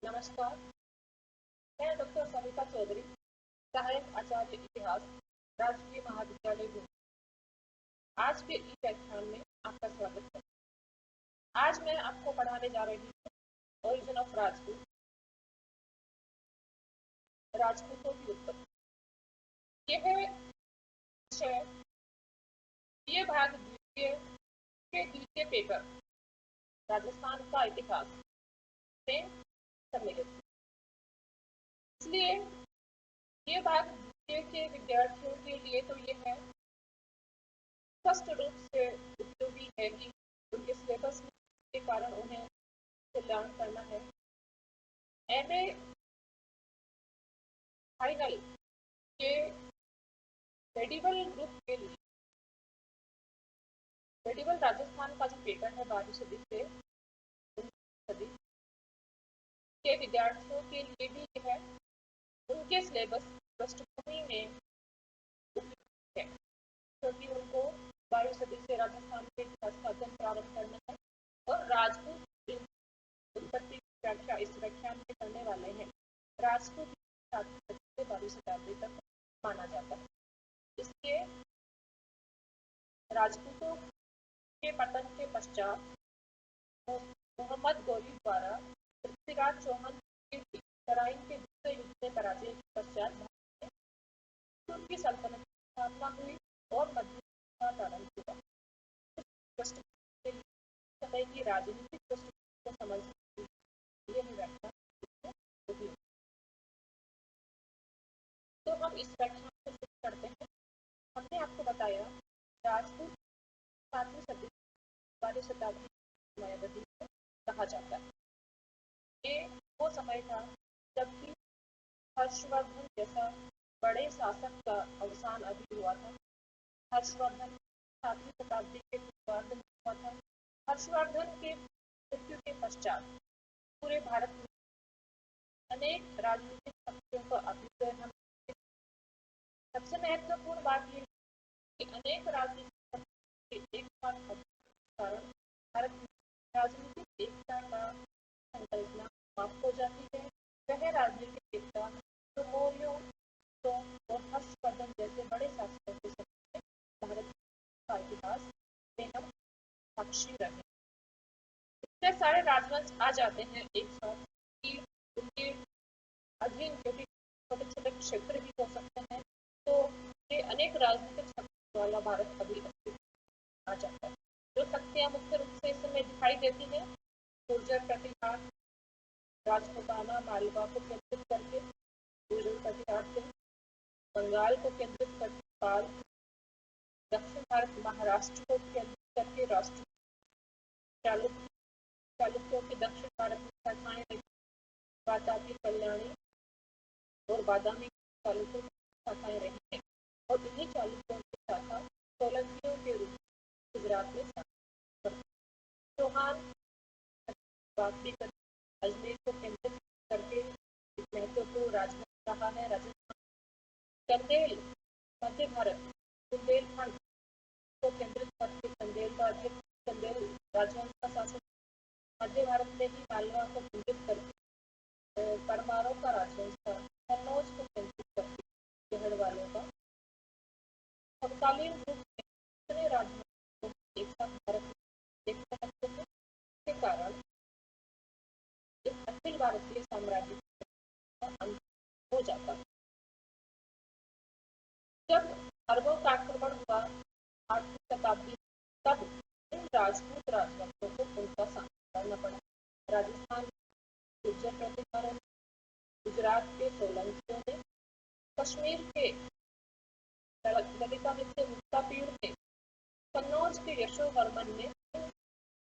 नमस्कार, मैं डॉक्टर सविता चौधरी, सहायक आचार्य इतिहास, राजकीय महाविद्यालय भूमि। आज के इस व्याख्यान में आपका स्वागत है। आज मैं आपको पढ़ाने जा रही हूँ ओरिजिन ऑफ राजपूत, राजपूतों की उत्पत्ति। यह विषय ये भाग द्वितीय के द्वितीय पेपर राजस्थान का इतिहास में सम्मिलित है। इसलिए ये भाग द्वितीय के विद्यार्थियों के लिए तो ये है स्पष्ट रूप से उपयोगी है कि उनके सिलेबस के कारण उन्हें लर्न करना है। एमए फाइनल के मेडिवल ग्रुप के लिए मेडिवल राजस्थान का जो पेपर है 12वीं सदी से 19वीं सदी के विद्यार्थियों के लिए भी यह उनके सिलेबस पृष्ठभूमि में उपयुक्त है, क्योंकि उनको 12वीं सदी से राजस्थान के इतिहास का अध्ययन प्रारंभ करना है और राजपूत उत्पत्ति की व्याख्या इस व्याख्यान में करने वाले हैं। राजपूत 12वीं शताब्दी तक माना जाता है। इसलिए राजपूतों के पतन के पश्चात मोहम्मद गौरी द्वारा पृथ्वीराज चौहान के तराइन के दूसरे युद्ध में पराजय के पश्चात भारत में उनकी सल्तनत की स्थापना हुई और मध्ययुग प्रारंभ हुआ। समय की राजनीतिक पृष्ठभूमि को समझने के लिए व्याख्यान होगी। तो हम इस व्याख्यान को शुरू करते हैं। हमने आपको बताया राजपूत 7वीं सदी 12वीं शताब्दी मायावती को कहा जाता है। ये वो समय था जबकि हर्षवर्धन जैसा बड़े शासक का अवसान अभी हुआ था। हर्षवर्धन 7वीं शताब्दी के पूर्वार्ध में हुआ था। हर्षवर्धन के मृत्यु के पश्चात पूरे भारत में अनेक राजनीतिक शक्तियों का अभ्युदय हम। सबसे महत्वपूर्ण बात यह कि अनेक राजनीतिक शक्तियों के एक साथ कारण भारत में राजनीतिक एकता का संकल्पना समाप्त हो जाती है। वह राजनीतिक एकता जो मौर्यों और हर्षवर्धन जैसे बड़े शासकों के समय भारत का इतिहास में हम साक्षी रहे। इतने सारे राजवंश आ जाते हैं एक साथ कि उनके अधीन छोटे छोटे क्षेत्र भी हो सकते हैं, तो ये अनेक राजनीतिक शक्तियों वाला भारत अभी आ जाता है। जो शक्तियां मुख्य रूप से इस समय दिखाई देती हैं, गुर्जर प्रतिहार राजपूताना मालवा को केंद्रित करके गुर्जर प्रतिहार से, बंगाल को केंद्रित करके पाल, दक्षिण भारत महाराष्ट्र को केंद्रित करके राष्ट्र, चालुक्यों की दक्षिण भारत में शाखाएं रही, वातापी कल्याणी और बादामी चालुक्यों की शाखाएं रही हैं और इन्हीं चालुक्यों की शाखा सोलंकियों के रूप में गुजरात में चौहान अजमेर को केंद्रित करके महत्वपूर्ण राजवंश रहा है। राजस्थान चंदेल मध्य भारत बुंदेलखंड को केंद्रित करके चंदेल का अधिक चंदेल राजवंश का शासन। मध्य भारत में ही मालवा को केंद्रित करके परमारों का राजवंश था। कन्नौज को केंद्रित करके गढ़वालों का। समकालीन रूप में इतने राजवंशों को एक साथ भारत में देखने लगते हैं, इसके कारण एक अखिल भारतीय साम्राज्य का अंत हो जाता है। जब अरबों का आक्रमण हुआ 8वीं शताब्दी, तब इन राजपूत राजवंशों को उनका सामना करना पड़ा। राजस्थान गुर्जर प्रतिहारों ने, गुजरात के सोलंकियों ने, कश्मीर के ललितादित्य मुक्तापीड़ ने, कन्नौज के यशोवर्मन ने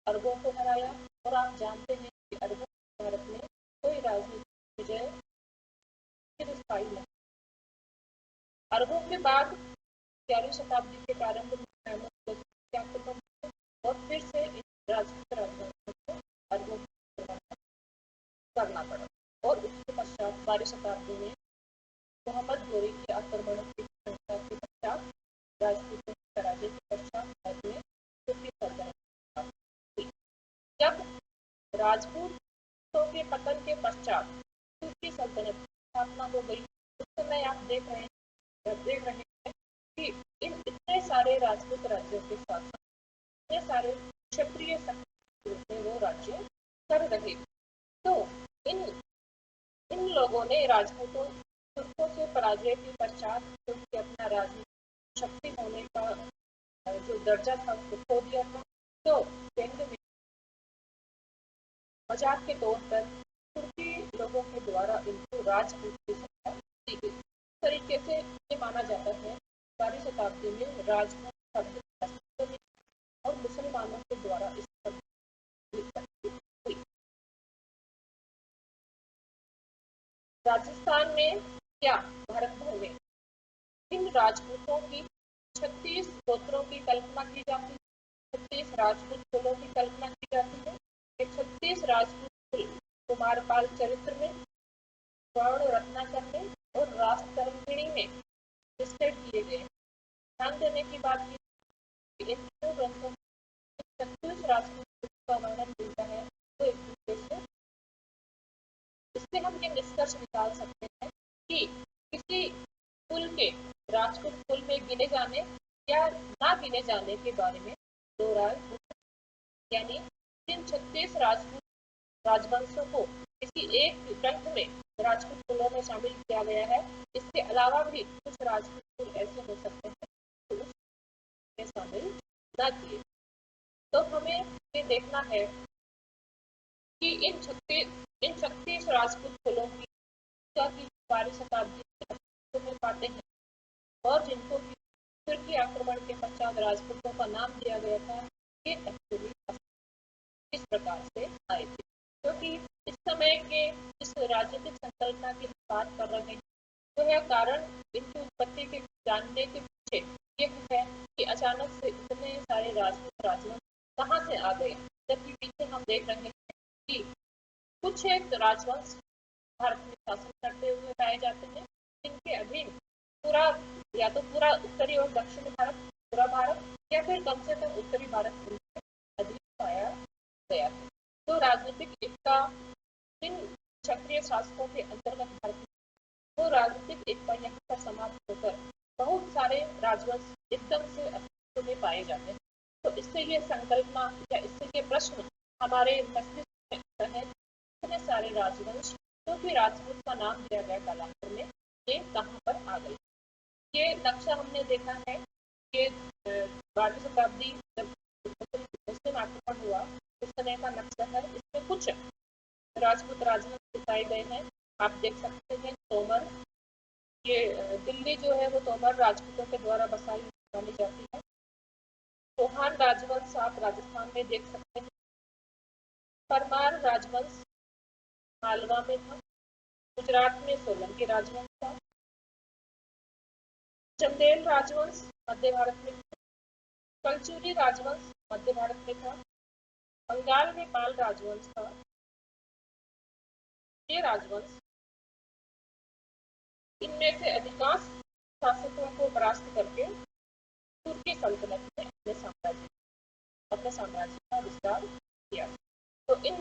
अरबों को हराया। और आप जानते हैं कि अरबों भारत में कोई राजनीतिक विजय चिरस्थायी नहीं। अरबों के बाद 11वीं शताब्दी के प्रारंभ में आक्रमण और फिर से इन राजपूत राजवंशों को अरबों करना पड़ा और उसके पश्चात 12वीं शताब्दी में मोहम्मद गौरी के आक्रमणों के पश्चात राजपूतों की पराजय के पश्चात भारत में तुर्की सल्तनत हुई। जब राजपूत राजपूतों के पतन के पश्चात तुर्की सल्तनत की स्थापना हो गई। उस समय आप देख रहे हैं कि इन इतने सारे राजपूत राज्यों के साथ इतने सारे क्षत्रिय में वो राज्य कर रहे। तो इन इन लोगों ने राजपूतों तुर्कों से पराजय के पश्चात क्योंकि अपना राजनीतिक शक्ति होने का जो दर्जा था उसको खो दिया था, तो केंद्र में मजाक के तौर पर तुर्की लोगों के द्वारा इनको राजपूत की संज्ञा दी गई। इस तरीके से ये माना जाता है 12वीं शताब्दी में राजपूत शब्द अस्तित्व में और मुसलमानों के द्वारा इस शब्द की उत्पत्ति हुई। राजस्थान में या भारत भर में इन राजपूतों की 36 गोत्रों की कल्पना की जाती है। 36 राजपूत कुलों की कल्पना की जाती है। ये 36 राजपूत कुल कुमारपाल चरित्र में, स्वर्ण रत्नाकर में और राजतरंगिणी में लिस्टेड किए गए। ध्यान देने की बात ये इन तीनों ग्रंथों में 36 राजपूत का वर्णन मिलता है तो एक दूसरे से। इससे हम ये निष्कर्ष निकाल सकते हैं कि किसी कुल के राजपूत कुल में गिने जाने या ना गिने जाने के बारे में दो राय, यानी जिन 36 राजपूत राजवंशों को किसी एक ग्रंथ में राजपूत कुलों में शामिल किया गया है, इसके अलावा भी कुछ राजपूत कुल ऐसे हो सकते हैं जो उसमें शामिल न किए। तो हमें ये देखना है कि इन 36 राजपूत कुलों की 12वीं शताब्दी में पाते हैं और जिनको तुर्की आक्रमण के पश्चात राजपूतों का नाम दिया गया था, ये एक्चुअली इस प्रकार से आए थे। क्योंकि तो इस समय के इस राजनीतिक संकल्पना की बात कर रहे हैं, तो यह कारण इनकी उत्पत्ति के जानने के पीछे ये है कि अचानक से इतने सारे राजपूत राजवंश कहाँ से आ गए। जबकि पीछे हम देख रहे हैं कि कुछ एक राजवंश भारत में शासन करते हुए पाए जाते हैं, जिनके अधीन पूरा या तो पूरा उत्तरी और दक्षिण भारत, पूरा भारत या फिर कम से कम उत्तरी भारत उनके अधीन पाया गया है। तो राजनीतिक एकता इन क्षत्रिय शासकों के अंतर्गत भारत में वो राजनीतिक एकता यहाँ पर समाप्त होकर बहुत सारे राजवंश एकदम से अस्तित्व में पाए जाते हैं। तो इससे ये संकल्पना या इससे ये प्रश्न हमारे मस्तिष्क में आता है, इतने सारे राजवंश तो फिर राजपूत का नाम दिया गया कालांतर में, ये कहाँ पर आ गई। ये नक्शा हमने देखा है कि 12वीं शताब्दी जब मुस्लिम आक्रमण हुआ उस समय का नक्शा है। इसमें कुछ राजपूत राजवंश दिखाए गए हैं। आप देख सकते हैं तोमर, ये दिल्ली जो है वो तोमर राजपूतों के द्वारा बसाई मानी जाती है। चौहान राजवंश आप राजस्थान में देख सकते हैं। परमार राजवंश मालवा में था। गुजरात में सोलंकी राजवंश था। चंदेल राजवंश मध्य भारत में था। कलचुरी राजवंश मध्य भारत में था। बंगाल में पाल राजवंश था। ये राजवंश इनमें से अधिकांश शासकों को परास्त करके तुर्की सल्तनत में अपने साम्राज्य का विस्तार किया। तो ये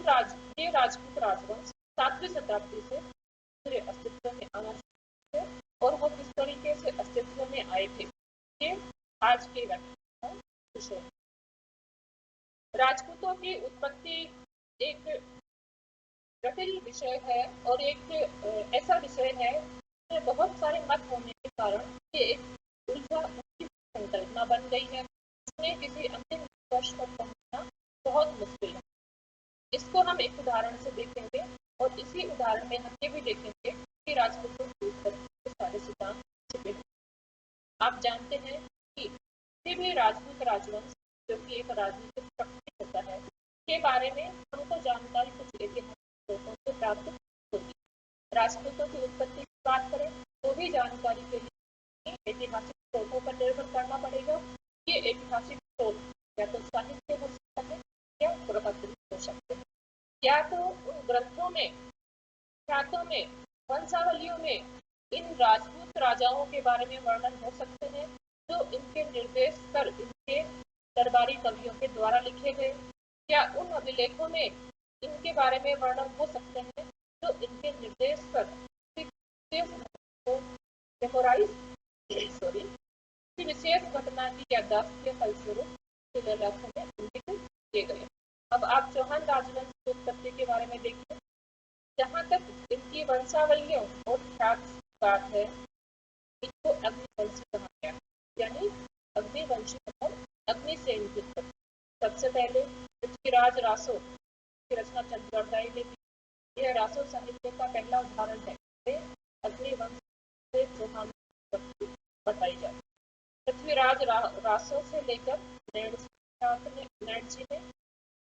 राजपूत राजवंश 7वीं शताब्दी से पूरे अस्तित्व में आना शुरू थे और वो किस तरीके से अस्तित्व में आए थे, ये आज के व्याख्यान का विषय है। राजपूतों की उत्पत्ति एक जटिल विषय है और एक ऐसा विषय है जिसमें बहुत सारे मत होने के कारण ये एक उलझा संकल्पना बन गई है। इसमें किसी अंतिम निष्कर्ष पर पहुंचना बहुत मुश्किल है। इसको हम एक उदाहरण से देखेंगे और इसी उदाहरण में हम ये भी देखेंगे कि राजपूतों की उत्पत्ति के सारे सिद्धांत छिपे हैं। आप जानते हैं कि किसी भी राजपूत राजवंश जो कि एक राजनीतिक शक्ति होता है के बारे में हमको जानकारी कुछ ऐतिहासिक स्रोतों से प्राप्त होती है। राजपूतों की उत्पत्ति की बात करें तो भी जानकारी के लिए ऐतिहासिक स्रोतों पर निर्भर करना पड़ेगा। ये ऐतिहासिक स्रोत या तो साहित्य हो सकता है या पुरातत्व हो सकते हैं, या तो उन ग्रंथों में, ख्यातों में, वंशावलियों में इन राजपूत राजाओं के बारे में वर्णन हो सकते हैं जो इनके निर्देश कर इनके दरबारी कवियों के द्वारा लिखे गए, या उन अभिलेखों में इनके बारे में वर्णन हो सकते हैं जो इनके निर्देश पर मेमोराइज विशेष घटना की याददाश्त के फलस्वरूप शिलालेखों में इंगित किए गए। अब आप चौहान राजवंश की उत्पत्ति के बारे में देखिए। जहाँ तक इनकी वंशावलियों और ख्यात की बात है, इनको अग्निवंशी कहा गया, यानी अग्निवंशी मतलब अग्नि से इनकी उत्पत्ति। सबसे पहले पृथ्वीराज रासो की रचना चंद्रवरदाई ने की। यह रासो साहित्य का पहला उदाहरण है। अग्निवंश से चौहान बताई जाती। पृथ्वीराज रासो से लेकर नैणसी ने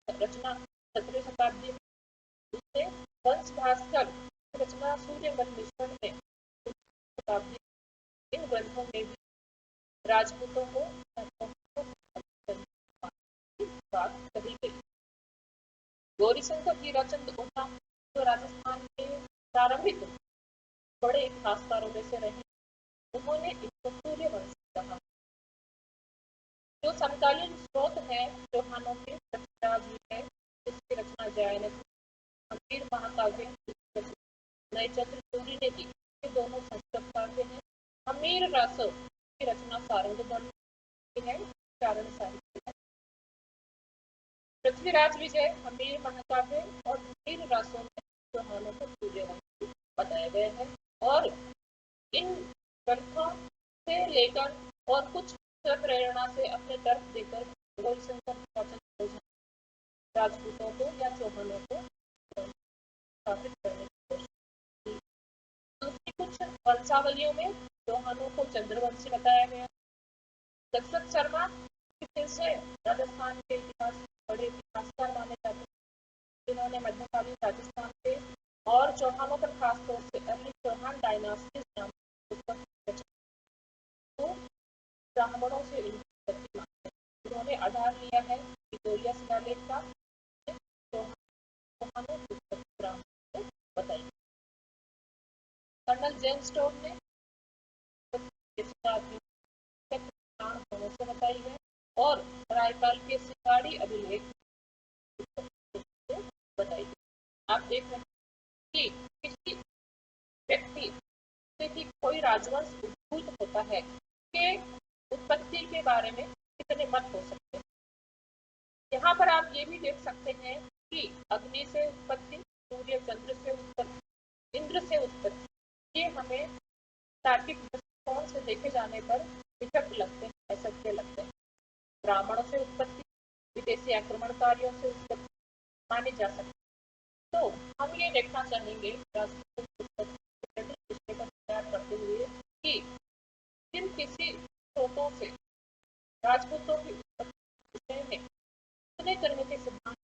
रचना 17वीं शताब्दी में, वंश भास्कर रचना सूर्यमल मिश्रण ने शताब्दी। इन ग्रंथों में भी राजपूतों को बात कही गई। गौरीशंकर हीराचंद ओझा जो राजस्थान के प्रारंभिक बड़े इतिहासकारों में से रहे, उन्होंने इसको सूर्यवंश कहा। जो समकालीन स्रोत है चौहानों के, पृथ्वीराज है जिसकी रचना जय ने, हमीर महाकाव्य नयचंद्र सूरी ने की। ये दोनों संस्कृत काव्य हैं। हमीर रासो की रचना सारंग धर्म है, चारण साहित्य है। पृथ्वीराज विजय, हमीर महाकाव्य और हमीर रासो में चौहानों को सूर्यवंशी बताया गया है। और इन ग्रंथों से लेकर और कुछ प्रेरणा से अपने तर्क देकर गौरीशंकर राजपूतों को या चौहानों को स्थापित करने की कोशिश की। दूसरी कुछ वंशावलियों में चौहानों को चंद्रवंशी बताया गया। दशरथ शर्मा से राजस्थान के इतिहास बड़े इतिहासकार माने जाते हैं, जिन्होंने मध्यकालीन राजस्थान के और चौहानों पर खासतौर से अर्ली चौहान डायनास्टी नाम तो ब्राह्मणों से इनकी मांगते। उन्होंने आधार लिया है विक्टोरिया शिलालेख का, चौहानों की ब्राह्मणों को बताई। कर्नल जेम्स स्टोन ने से बताई है और रायपाल के सिंगाड़ी अभिलेख बताई। आप देख रहे हैं कि किसी व्यक्ति से कोई राजवंश उद्भूत होता है के उत्पत्ति के बारे में कितने मत हो सकते हैं। यहाँ पर आप ये भी देख सकते हैं कि अग्नि से उत्पत्ति, सूर्य चंद्र से उत्पत्ति, इंद्र से उत्पत्ति, ये हमें तार्किक दृष्टिकोण से देखे जाने पर विकट लगते हैं, असत्य लगते हैं। ब्राह्मणों से उत्पत्ति, विदेशी आक्रमणकारियों से उत्पत्ति मानी जा सकती। तो हम ये देखना चाहेंगे करते हुए कि किन किसी स्रोतों से राजपूतों की उत्पत्ति में कितने करने के सिद्धांत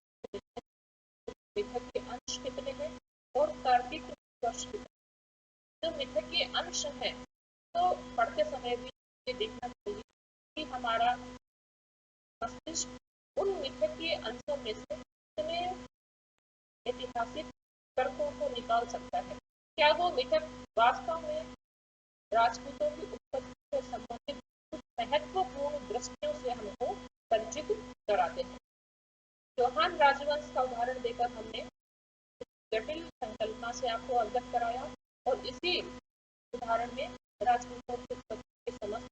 मिथक के अंश कितने हैं और तार्किक निष्कर्ष कितने। जो मिथक के अंश है तो पढ़ते समय भी ये देखना चाहिए कि हमारा मस्तिष्क उन मिथक के अंशों में से कितने ऐतिहासिक तर्कों को निकाल सकता है। क्या वो मिथक वास्तव में राजपूतों की उत्पत्ति से संबंधित कुछ महत्वपूर्ण दृष्टियों से हमको परिचित कराते हैं। चौहान राजवंश का उदाहरण देकर हमने जटिल संकल्पना से आपको अवगत कराया और इसी उदाहरण में राजपूतों की उत्पत्ति के समस्त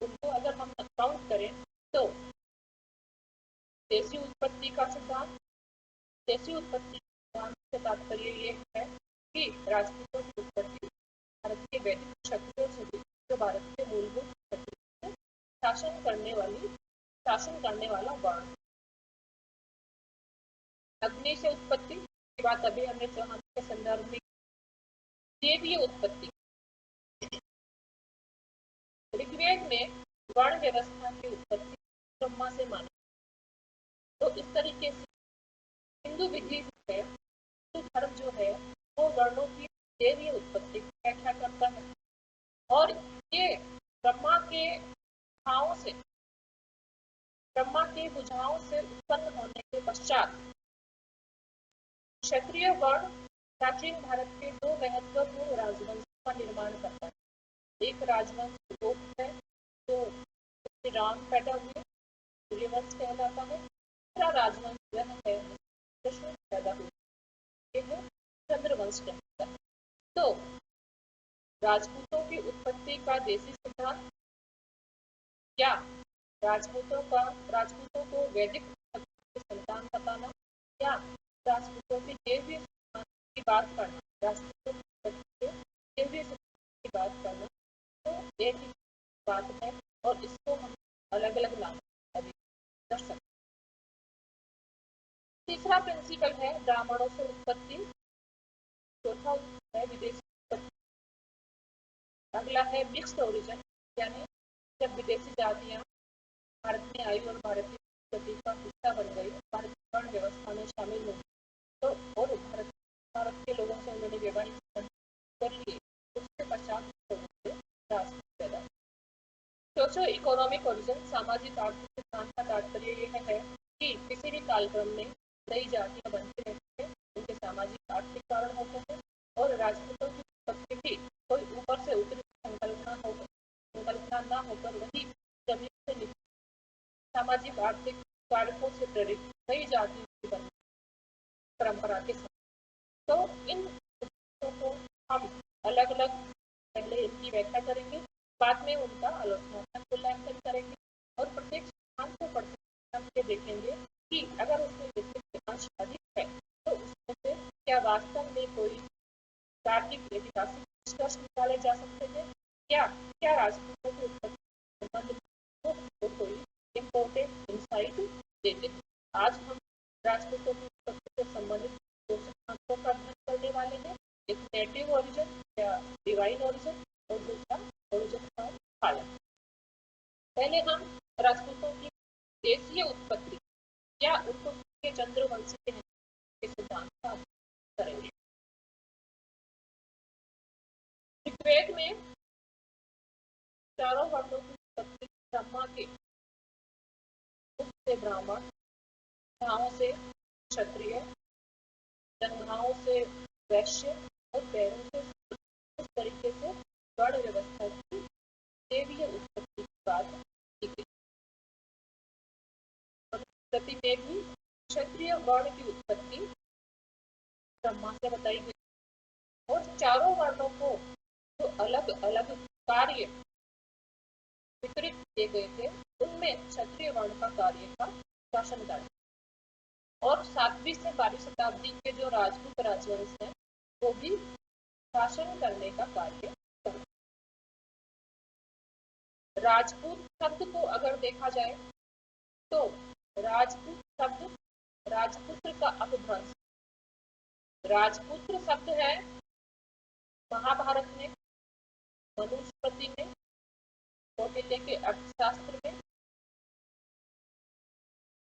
उनको अगर हम काउंट करें तो देशी उत्पत्ति का सिद्धांत, देशी उत्पत्ति से तात्पर्य ये है कि राजपूतों की उत्पत्ति भारत के वैदिक क्षत्रियों से जो भारत के मूलभूत क्षत्रियों से शासन करने वाला वर्ण। अग्नि से उत्पत्ति की बात अभी हमने चौहान के संदर्भ में। देवीय उत्पत्ति, ऋग्वेद में वर्ण व्यवस्था की उत्पत्ति ब्रह्मा से मानी। तो इस तरीके से हिंदू विधि है, हिंदू धर्म जो है वो वर्णों की देवीय उत्पत्ति की व्याख्या करता है और ये ब्रह्मा के बुझाओं से उत्पन्न होने के पश्चात क्षत्रिय वर्ण प्राचीन भारत के दो महत्वपूर्ण राजवंशों का निर्माण करता है। एक राजवंश गोप है जो राम पैदा हुए, सूर्यवंश कहलाता है, दूसरा राजवंश वह है प्रश्न पैदा हुआ, ये है चंद्रवंश कहलाता है। तो राजपूतों की उत्पत्ति का देसी सिद्धांत या राजपूतों को वैदिक उत्पत्ति की संतान बताना या राजपूतों की देवीय सिद्धांत की बात करना, राजपूतों की उत्पत्ति के देवीय सिद्धांत की बात करना, तो एक ही बात है और इसको हम अलग अलग नाम कर सकते। तीसरा प्रिंसिपल है ब्राह्मणों से उत्पत्ति, चौथा है विदेशी उत्पत्ति, अगला है मिक्स्ड ओरिजिन, यानी जब विदेशी जातियां भारत में आई और भारतीय संस्कृति का हिस्सा बन गई, भारतीय वर्ण व्यवस्था में शामिल हो, तो और भारत के लोगों से उन्होंने वैवाहिक संबंध कर लिए, उसके पश्चात राष्ट्र पैदा। सोशो इकोनॉमिक ओरिजिन, सामाजिक आर्थिक सिद्धांत का तात्पर्य यह है कि किसी भी कालक्रम में नई जातियां बनती रहती हैं, उनके सामाजिक आर्थिक कारण होते हैं और राजपूतों की उत्पत्ति भी कोई ऊपर से उतरी संकल्पना न होकर वही जमीन से निकली सामाजिक आर्थिक कारकों से प्रेरित नई जातियों की बनती परंपरा के साथ। तो इन को हम अलग अलग पहले इनकी व्याख्या करेंगे, बाद में उनका आलोचनात्मक मूल्यांकन करेंगे और प्रत्येक सिद्धांत को पढ़ते देखेंगे कि अगर उसमें विशिष्ट अंश अधिक है तो उसमें से क्या वास्तव में कोई तार्किक ऐतिहासिक निष्कर्ष निकाले जा सकते हैं, क्या राजपूतों के उत्पत्ति संबंध को कोई इम्पोर्टेंट इंसाइट देते हैं। आज हम राजपूतों की उत्पत्ति से संबंधित दो सिद्धांतों का अध्ययन करने वाले हैं, एक नेटिव ओरिजिन या डिवाइन ओरिजिन और दूसरा ओरिजिन फ्रॉम हालैंड। पहले हम राजपूतों की देशीय उत्पत्ति या उनको चंद्रवंशी के सिद्धांत का अध्ययन करेंगे। ऋग्वेद में चारों वर्णों की उत्पत्ति ब्रह्मा के मुख से ब्राह्मण, घावों से क्षत्रिय, जंघाओं से वैश्य और पैरों से इस तरीके से वर्ण व्यवस्था की देवीय उत्पत्ति की बात की गई। मनुस्मृति में भी क्षत्रिय वर्ण की उत्पत्ति ब्रह्मा से बताई गई और चारों वर्णों को जो अलग अलग कार्य वितरित किए गए थे उनमें क्षत्रिय वर्ण का कार्य था शासन कार्य, और 7वीं से 12वीं शताब्दी के जो राजपूत राजवंश हैं वो भी शासन करने का कार्य करते। राजपूत शब्द को अगर देखा जाए तो राजपूत शब्द राजपुत्र का अपभ्रंश, राजपुत्र शब्द है महाभारत में, मनुस्मृति में, कौटिल्य के अर्थशास्त्र में,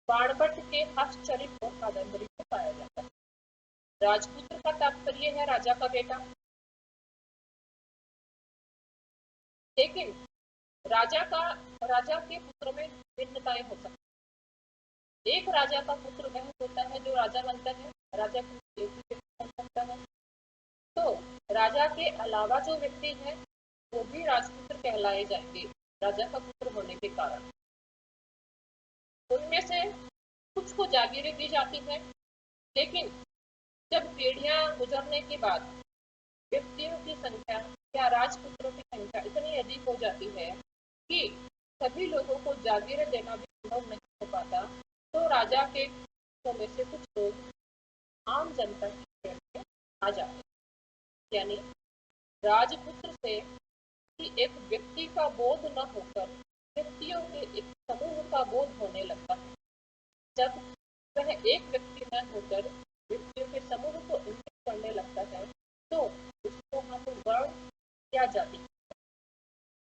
बाणभट्ट के हस्तचरित और कादंबरी में पाया जाता है। राजपुत्र का तात्पर्य है राजा का बेटा, लेकिन राजा के पुत्र में भिन्नताएं हो सकती हैं। एक राजा का पुत्र वह होता है जो राजा बनता है, राजा बन सकता है, तो राजा के अलावा जो व्यक्ति है वो भी राजपुत्र कहलाए जाएंगे राजा का पुत्र होने के कारण। उनमें से कुछ को जागीरें दी जाती है, लेकिन जब पीढ़ियां गुजरने के बाद व्यक्तियों की संख्या या राजपुत्रों की संख्या इतनी अधिक हो जाती है कि सभी लोगों को जागीरें देना भी संभव नहीं हो पाता, तो राजा के में से कुछ लोग आम जनता की श्रेणी में आ जाते हैं। यानी राजपुत्र से एक व्यक्ति का बोध न होकर व्यक्तियों के एक समूह का बोध होने लगता है। जब वह एक व्यक्ति न होकर व्यक्तियों के समूह को इंगित करने लगता है तो उसको हम वर्ण या जाति।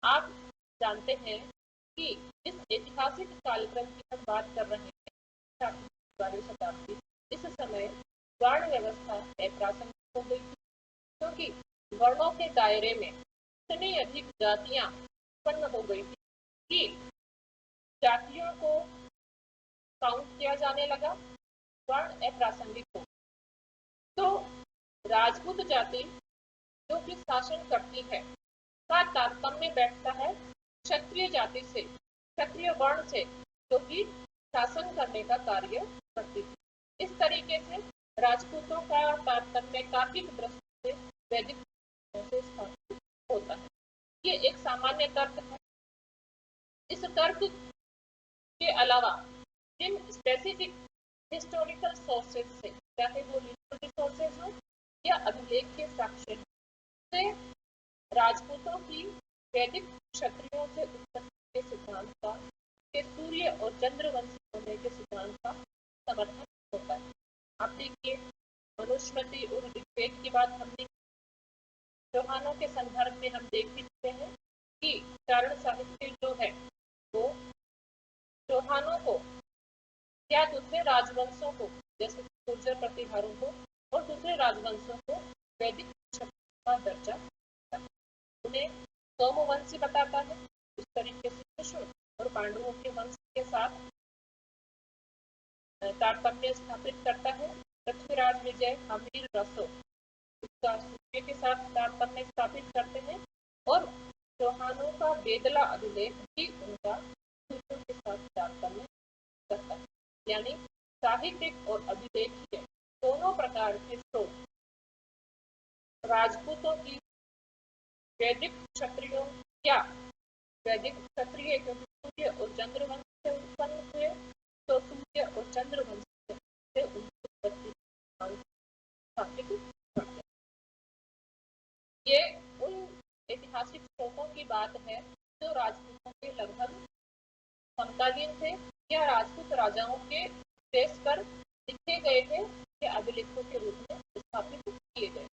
आप जानते हैं कि इस ऐतिहासिक कालक्रम की हम बात कर रहे हैं 12वीं शताब्दी, इस समय वर्ण व्यवस्था अप्रासंगिक हो गई थी, क्योंकि वर्णों के दायरे में इतनी अधिक जातियां उत्पन्न हो गई थी कि जातियों को काउंट किया जाने लगा, वर्ण अप्रासंगिक हो। तो राजपूत जाति जो कि शासन करती है का तारतम्य बैठता है क्षत्रिय जाति से, क्षत्रिय वर्ण से, जो कि शासन करने का कार्य करती थी। इस तरीके से राजपूतों का तारतम्य तार्किक दृष्टि से वैदिक से स्थापित होता है। ये एक सामान्य तर्क है। इस तर्क के अलावा जिन स्पेसिफिक हिस्टोरिकल सोर्सेज से, चाहे वो लिटरेरी सोर्सेज हो या अभिलेख के साक्ष्य से राजपूतों की वैदिक क्षत्रियों से उत्पत्ति के सिद्धांत का, के सूर्य और चंद्र वंशी होने के सिद्धांत का समर्थन होता है। आप देखिए, मनुस्मृति और ऋग्वेद की बात हमने चौहानों के संदर्भ में हम देख भी चुके हैं कि चारण साहित्य जो है वो चौहानों को या दूसरे राजवंशों को, जैसे गुर्जर प्रतिहारों को और दूसरे राजवंशों को वैदिक क्षत्रिय का दर्जा देता है। उन्हें सोमवंशी बताता है। इस तरीके से कृष्ण और पांडवों के वंश के साथ तारतम्य स्थापित करता है। पृथ्वीराज विजय हमीर रसो इसका सूर्य के साथ तारतम्य स्थापित करते हैं और चौहानों का बेदला अभिलेख भी उनका सूर्य के साथ तारतम्य करता है। यानी साहित्यिक और अभिलेखीय दोनों प्रकार के स्रोत राजपूतों की वैदिक क्षत्रियों या वैदिक क्षत्रिय क्योंकि सूर्य और चंद्र वंश से उत्पन्न हुए, तो सूर्य और चंद्र वंश से उनकी उत्पत्ति स्थापित करते हैं। ये उन ऐतिहासिक स्रोतों की बात है जो राजपूतों के लगभग समकालीन थे या राजपूत राजाओं के बेस पर लिखे गए थे या अभिलेखों के रूप में स्थापित किए गए।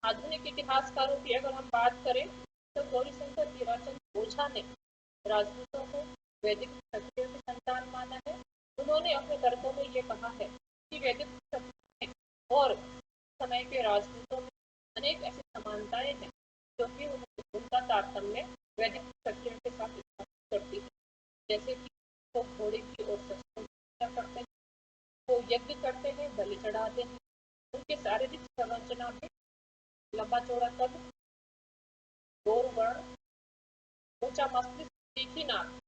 आधुनिक इतिहासकारों की अगर हम बात करें तो गौरीशंकर हीराचंद ओझा ने राजपूतों को वैदिक क्षत्रियों की संतान माना है। उन्होंने अपने तर्कों में ये कहा है कि वैदिक क्षत्रिय और समय के राजपूतों में अनेक ऐसी समानताएं हैं जो कि उनका तारतम्य वैदिक क्षत्रियों के साथ स्थापित करती है। जैसे कि वो घोड़े की ओर शस्त्र करते हैं, वो यज्ञ करते हैं, बलि चढ़ाते हैं, उनके शारीरिक संरचना भी लंबा चौड़ा कद, गोर वर्ण, ऊंचा मस्तिष्क, तीखी नाक,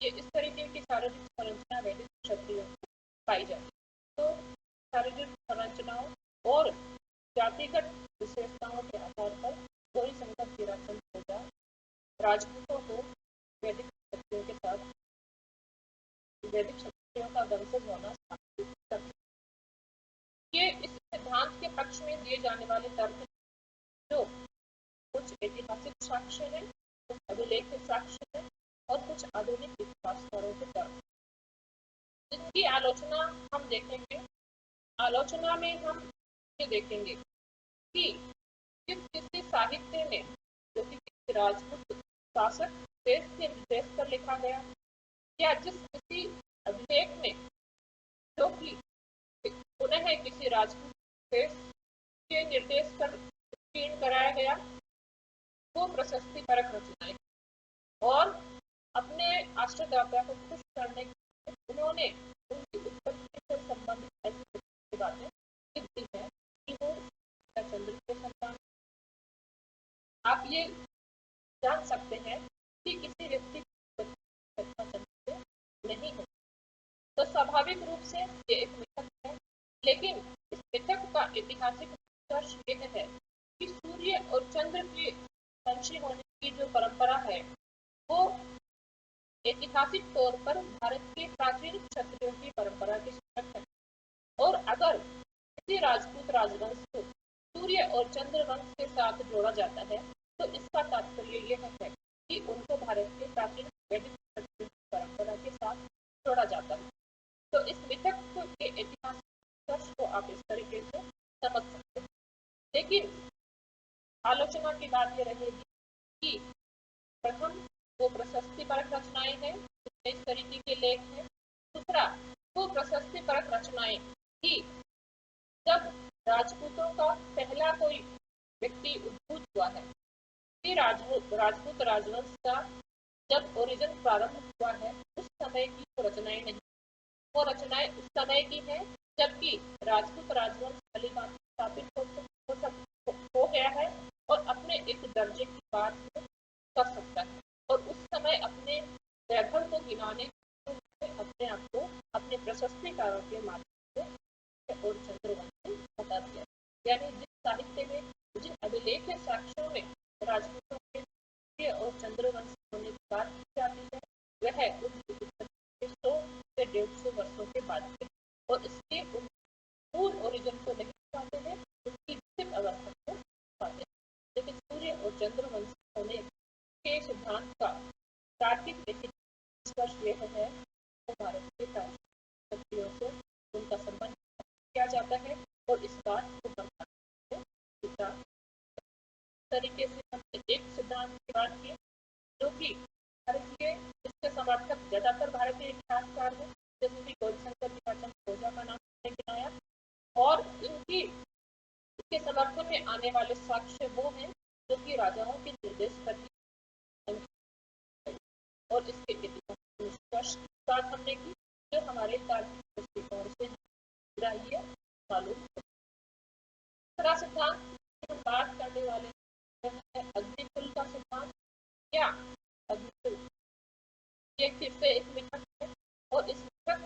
ये इस तरीके की शारीरिक संरचना वैदिक क्षत्रियों में पाई जाती है। तो शारीरिक संरचनाओं और जातिगत विशेषताओं के आधार पर गौरीशंकर हीराचंद ओझा राजपूतों को वैदिक क्षत्रियों के साथ वैदिक क्षत्रियों का वंशज होना स्थापित करते हैं। ये इस सिद्धांत के पक्ष में दिए जाने वाले तर्क जो कुछ ऐतिहासिक साक्ष्य है, कुछ अभिलेख के साक्ष्य है और कुछ आधुनिक इतिहासकारों के तर्क, जिनकी आलोचना हम देखेंगे। आलोचना में हम ये देखेंगे कि किसी साहित्य में जो कि किसी राजपूत शासक देश के निर्देश पर लिखा गया या जिस किसी अभिलेख में जो कि पुनः किसी राजपूत देश के निर्देश पर उत्कीर्ण कराया गया, वो प्रशस्ति परक रचनाएं और अपने आश्रयदाता को खुश करने के लिए उन्होंने उनकी उत्पत्ति से संबंधित ऐसी बातें लिख दी है कि वो चंद्र के संतान। आप ये जान सकते हैं कि किसी व्यक्ति की चंद्र से नहीं है, तो स्वाभाविक रूप से ये एक मिथक है। लेकिन इस मिथक का ऐतिहासिक निष्कर्ष यह है कि सूर्य और चंद्र के वंशी होने की जो परंपरा है वो ऐतिहासिक तौर पर भारत के प्राचीन क्षत्रियों की परंपरा के सूचक है। और अगर किसी राजपूत राजवंश को सूर्य और चंद्र वंश के साथ जोड़ा जाता है तो इसका तात्पर्य यह है कि उनको भारत के प्राचीन वैदिक क्षत्रियों की परंपरा के साथ जोड़ा जाता है। तो इस मिथक के ऐतिहासिक निष्कर्ष को आप इस तरीके से समझ सकते हैं। लेकिन आलोचना की बात यह रहेगी कि प्रथम वो प्रशस्ति परक रचनाएं हैं, इस तरीके के लेख हैं। दूसरा, वो प्रशस्ति परक रचनाएं कि जब राजपूतों का पहला कोई व्यक्ति उद्भूत हुआ है, राजपूत राजवंश का जब ओरिजिन प्रारंभ हुआ है, उस समय की वो रचनाएं नहीं, वो रचनाएं उस समय की हैं जबकि राजपूत राजवंश भली बात स्थापित हो गया है और अपने एक दर्जे की बात कर सकता है और उस समय अपने वैभव को गिनाने अपने आप को प्रशस्तिकारों के माध्यम से और चंद्रवंशी बता दिया। यानी जिस साहित्य में, जिन अभिलेख साक्ष्यों में राजपूतों के और चंद्रवंशी होने की बात की जाती है, वह उनकी उत्पत्ति 100 से 150 वर्षों के बाद है और इसके मूल ओरिजिन को नहीं पाते हैं, उसकी विकसित अवस्था को पाते हैं। लेकिन सूर्य और चंद्रवंशी होने के सिद्धांत का तार्किक निष्कर्ष यह है कि भारत के शक्तियों से उनका संबंध किया जाता है और इस बात को तरीके से हमने एक सिद्धांत की बात की जो कि भारतीय, इसके समर्थक ज्यादातर भारतीय इतिहासकार हैं, जैसे कि गौरीशंकर ओझा का नाम गिनाया, और इसके समर्थन में आने वाले साक्ष्य वो हैं जो कि राजाओं के निर्देश पर और इसके इतिहास निष्कर्ष की बात हमने की जो हमारे तार्किक दृष्टिकोण से ग्राह्य मालूम है। दूसरा सिद्धांत हम बात करने वाले अग्निकुल का सिद्धांत या अग्निकुल, ये फिर से एक मिथक है और इस मिथक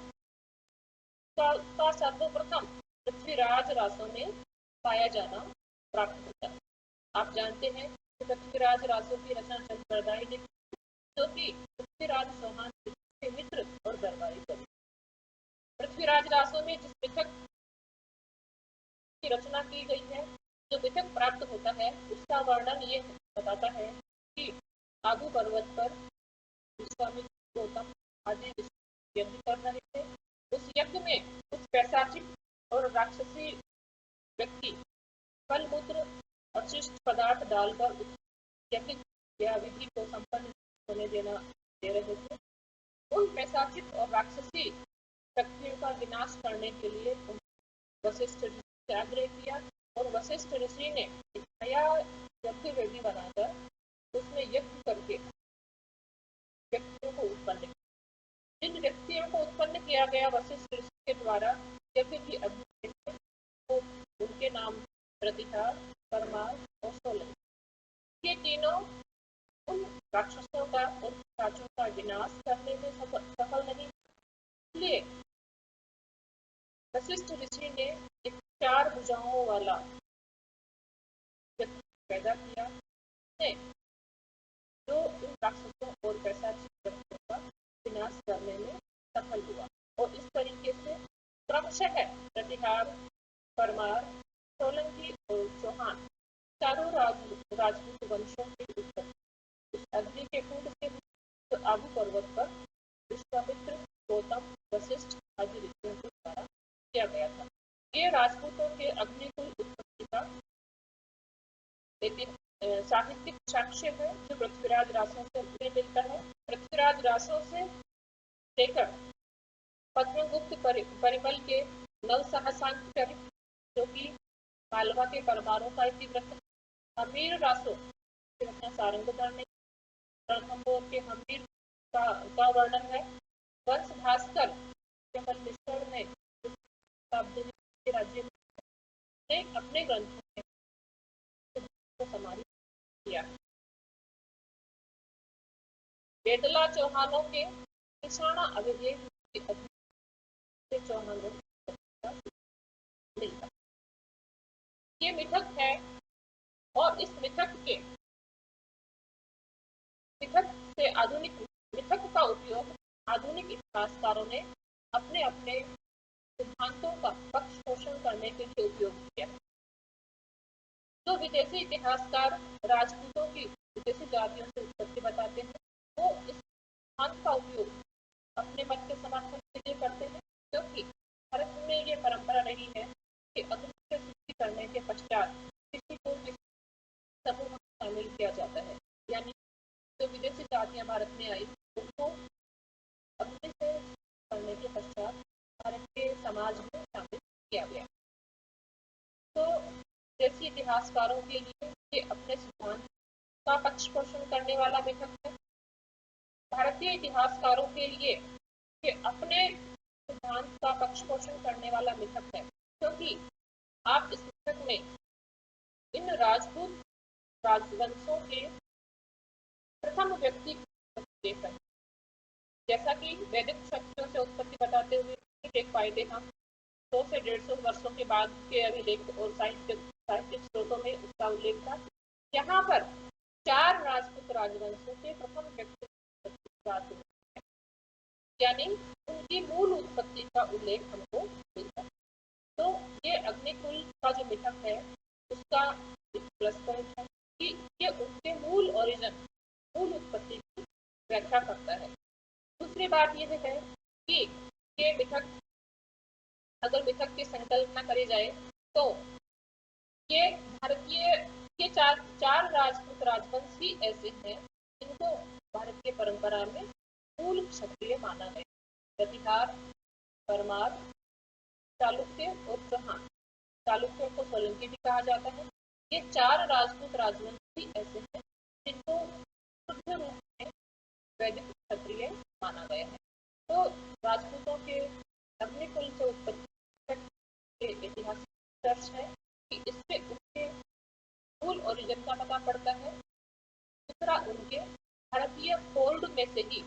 का सर्वप्रथम पृथ्वीराज रासों में पाया जाना प्राप्त होता है। आप जानते हैं कि पृथ्वीराज रासों की रचना चंद्रबरदाई ने जो कि पृथ्वीराज चौहान के मित्र और दरबारी कवि। पृथ्वीराज रासों में जिस मिथक की रचना की गई है, जो मिथक प्राप्त होता है, उसका वर्णन ये बताता है कि आबू पर्वत पर विश्वामित्र गौतम आदि यज्ञ कर रहे थे। उस यज्ञ में कुछ पैशाचिक और राक्षसी व्यक्ति फल-मूत्र अवशिष्ट पदार्थ डालकर यज्ञ या विधि को संपन्न होने दे रहे थे। उन पैशाचिक और राक्षसी शक्तियों का विनाश करने के लिए वशिष्ठ ऋषि से आग्रह किया और वशिष्ठ ऋषि ने एक नया यज्ञ वेदी बनाकर उसमें यज्ञ करके व्यक्तियों को उत्पन्न किया। जिन व्यक्तियों को उत्पन्न किया गया वशिष्ठ ऋषि के द्वारा यज्ञ की अग्नि में, तो उनके नाम प्रतिहार, परमार और सोलन। ये तीनों उन राक्षसों का और पिशाचों का विनाश करने में सफल नहीं, इसलिए वशिष्ठ ऋषि ने एक 4 भुजाओं वाला व्यक्ति पैदा किया जो इन राक्षसों और पैशाचिक व्यक्तियों का विनाश करने में सफल हुआ और इस तरीके से क्रमशः प्रतिहार, परमार, सोलंकी और चौहान चारों राजपूत वंशों की उत्पत्ति इस अग्नि के कुंड से तो आबू पर्वत पर विश्वामित्र, गौतम, वशिष्ठ आदि ऋषियों के द्वारा किया गया था। ये राजपूतों के अग्निकुल उत्पत्ति का साहित्यिक साक्ष्य है जो पृथ्वीराज रासों से मिलता है। पृथ्वीराज रासों से लेकर पद्मगुप्त परिमल के नव सहस्रांक जो कि मालवा के परमारों का इतिवृत्त, हमीर रासो की रचना सारंगधर ने, रणथंभौर के हमीर का वर्णन है। वंश भास्कर केवल मिश्र ने राज्य ने अपने ग्रंथों में समाहित किया। बेदला चौहानों के किसाना अभिलेख चौहानों मिलता। ये मिथक है और इस मिथक से आधुनिक मिथक का उपयोग आधुनिक इतिहासकारों ने अपने अपने सिद्धांतों का पक्ष पोषण करने के लिए उपयोग किया। जो विदेशी इतिहासकार राजपूतों की विदेशी जातियों से उत्पत्ति बताते हैं, वो इस सिद्धांत का उपयोग अपने मत के समर्थन के लिए करते हैं, क्योंकि भारत में ये परंपरा रही है कि अग्नि की सृष्टि करने के पश्चात किसी को समूह में शामिल किया जाता है। यानी जो विदेशी जातियां भारत में आई उनको अग्नि से करने के पश्चात भारत के समाज में शामिल किया गया। तो विदेशी इतिहासकारों के लिए ये अपने सिद्धांत का पक्ष पोषण करने वाला मिथक है। भारतीय इतिहासकारों के लिए ये अपने सिद्धांत का पक्ष पोषण करने वाला मिथक है, क्योंकि आप इस मिथक में इन राजपूत राजवंशों के प्रथम व्यक्ति देख रहे हैं। जैसा कि वैदिक शक्तियों से उत्पत्ति बताते हुए सिर्फ एक फायदे हम 100 से 150 वर्षों के बाद के अभिलेख और साहित्यिक स्रोतों में उसका उल्लेख था। यहाँ पर 4 राजपूत राजवंशों के प्रथम व्यक्ति यानी उनकी मूल उत्पत्ति का उल्लेख हमको मिलता है। तो ये अग्निकुल का जो मिथक है उसका एक प्लस पॉइंट है कि ये उनके मूल ओरिजिन, मूल उत्पत्ति की व्याख्या करता है। दूसरी बात यह है कि ये मिथक, अगर मिथक की संकल्पना करी जाए तो ये भारतीय के चार राजपूत राजवंश ही ऐसे हैं जिनको भारतीय परंपरा में मूल क्षत्रिय माना गया। प्रतिहार, परमार, चालुक्य और चौहान, चालुक्यों को सोलंकी भी कहा जाता है, ये 4 राजपूत राजवंश ही ऐसे हैं जिनको शुद्ध रूप में वैदिक क्षत्रिय माना गया है। तो राजपूतों के अग्निकुल से उत्पत्ति के ऐतिहासिक चर्च है कि इससे उसके मूल ओरिजिन का पता पड़ता है। दूसरा, उनके भारतीय फोल्ड में से ही,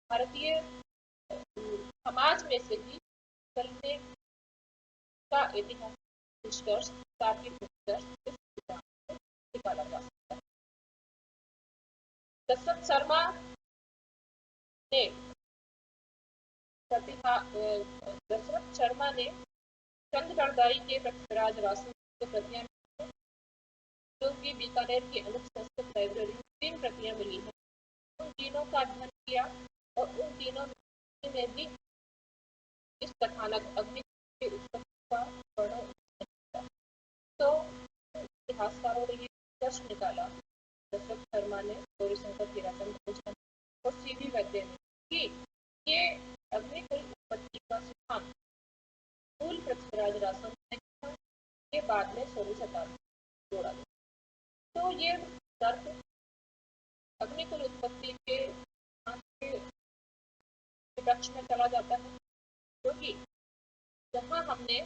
भारतीय समाज में से ही चलने का ऐतिहासिक निष्कर्ष, तार्किक निष्कर्ष इस किताब से निकाला जा सकता है। दशरथ शर्मा ने चंद्रगढ़दाई के पृथ्वीराज रासू की प्रतियां, जो कि बीकानेर की अनुप संस्कृत लाइब्रेरी में 3 प्रतियां मिली हैं, उन तीनों का अध्ययन किया और उन तीनों में भी इस कथानक अग्नि के उत्पत्ति का वर्णन किया। तो इतिहासकारों ने ये प्रश्न निकाला, दशरथ शर्मा ने, गौरीशंकर हीराचंद और सीवी वैद्य ने, कि ये अग्निकुल उत्पत्ति का सिद्धांत मूल पृथ्वीराज रासू ने किया, ये बाद में 16वीं शताब्दी में जोड़ा गया। तो ये तर्क अग्निकुल उत्पत्ति के विपक्ष में चला जाता है, क्योंकि जहाँ हमने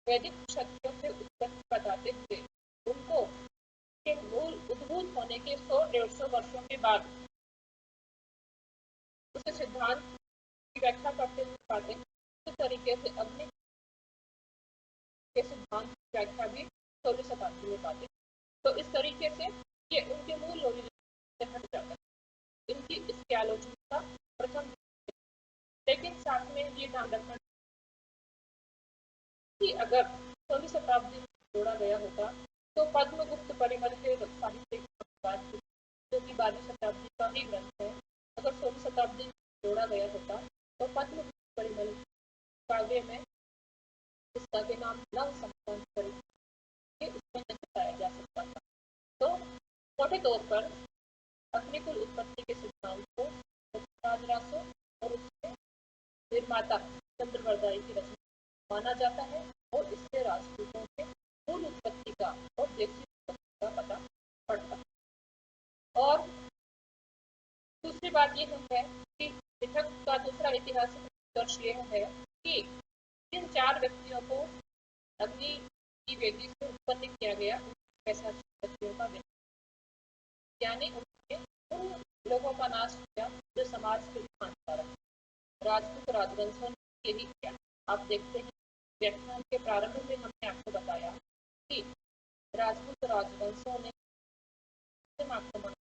वैदिक क्षत्रियों से उत्पत्ति बताते हुए उनको के मूल उद्भूत होने के 100-150 वर्षों के बाद उस सिद्धांत की व्याख्या करते हुए पाते हैं, इस तरीके से अग्नि के सिद्धांत की व्याख्या भी 16वीं शताब्दी में पाते हैं। तो इस तरीके से ये उनके मूल ओरिजिन से हट जाता है, इनकी इसकी आलोचना का प्रथम। लेकिन साथ में ये ध्यान रखना कि अगर 16वीं शताब्दी में जोड़ा गया होता तो पद्मगुप्त परिमल के साहित्य जो कि 12वीं शताब्दी का ही ग्रंथ है, अगर 16वीं शताब्दी में जोड़ा गया होता तो पद्मगुप्त परिमल काव्य में इसका के नाम नव संबंध उसमें नहीं बताया जा सकता था। तो मोटे तौर पर अग्निकुल उत्पत्ति के सिद्धांत को पृथ्वीराज रासू और उसके निर्माता चंद्रगढ़दाई की रचना माना जाता है और इससे राजपूतों के मूल उत्पत्ति का और देशी उत्पत्ति का पता पड़ता है। और दूसरी बात यह है कि मिथक का दूसरा ऐतिहासिक निष्कर्ष यह है कि जिन 4 व्यक्तियों को अग्नि की वेदी से उत्पन्न किया गया, ऐसा व्यक्तियों का यानी उन्होंने उन लोगों का नाश किया जो समाज के हानिकारक, राजपूत राजवंशों ने यही किया। आप देखते हैं व्याख्यान के प्रारंभ में हमने आपको बताया कि राजपूत राजवंशों ने आक्रमण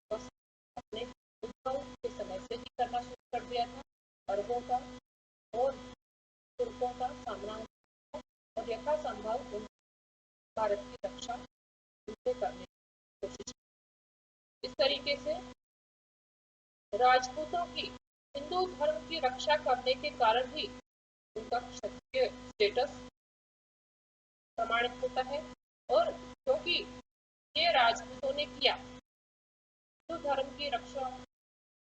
अपने उद्भव के समय से ही करना शुरू कर दिया था। अरबों का और तुर्कों का सामना और यथासंभव भारत की रक्षा उनसे करने की कोशिश। इस तरीके से राजपूतों की हिंदू धर्म की रक्षा करने के कारण ही उनका क्षत्रिय स्टेटस प्रमाणित होता है। और क्योंकि ये राजपूतों ने किया, हिंदू धर्म की रक्षा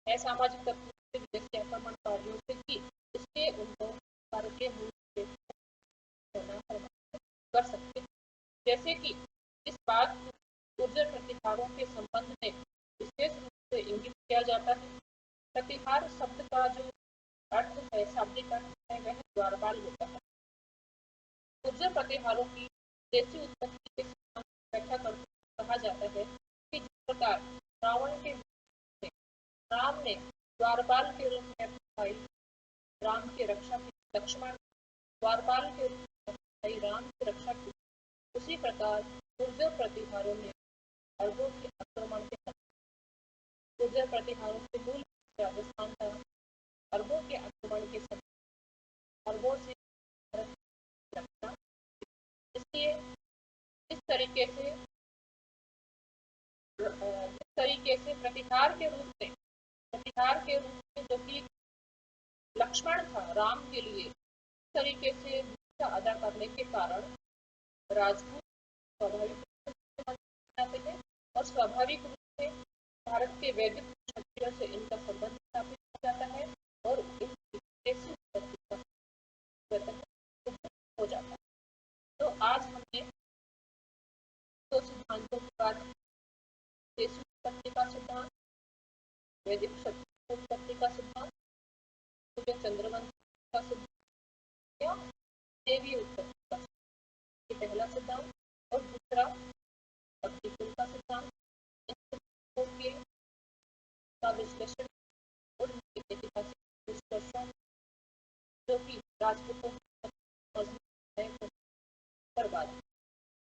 असामाजिक तत्वों से, विदेशी आक्रमणकारियों से की, इसलिए उनको भारतीय मूल कर सकते हैं। जैसे कि इस बात गुर्जर प्रतिहारों के संबंध में विशेष रूप से इंगित किया जाता है। प्रतिहार शब्द का जो अर्थ है, शाब्दिक अर्थ है, वह द्वारपाल होता है। गुर्जर प्रतिहारों की देशी उत्पत्ति के सिद्धांत की व्याख्या करते कहा जाता है कि जिस प्रकार रावण के राम ने द्वारपाल के रूप में अपनी भाई राम की रक्षा की, लक्ष्मण द्वारपाल के रूप में भाई राम की रक्षा की। उसी प्रकार गुर्जर प्रतिहारों ने अरबों के आक्रमण के गुर्जर प्रतिहारों के मूल राजस्थान था। अरबों के आक्रमण के समय अरबों से रक्षा, इसलिए इस तरीके से प्रतिहार के रूप में जो कि लक्ष्मण था राम के लिए, इस तरीके से भूमिका अदा करने के कारण राजपूत स्वाभाविक रूप से जाते हैं और स्वाभाविक रूप से भारत के वैदिक क्षत्रियों से इनका संबंध स्थापित हो जाता है और हो जाता है। तो आज हमने दो सिद्धांतों की बात, देशी उत्पत्ति का सिद्धांत, वैदिक क्षत्रिय उत्पत्ति का सिद्धांत, चंद्रवंश का सिद्धांत या देवी उत्पत्ति का सिद्धांत, पहला सिद्धांत, और दूसरा अग्निकुल का सिद्धांत। इन सिद्धांतों के का विश्लेषण और ऐतिहासिक निष्कर्षों जो कि राजपूतों पर बात।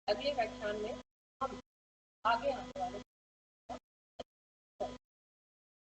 अगले व्याख्यान में हम आगे आने वाले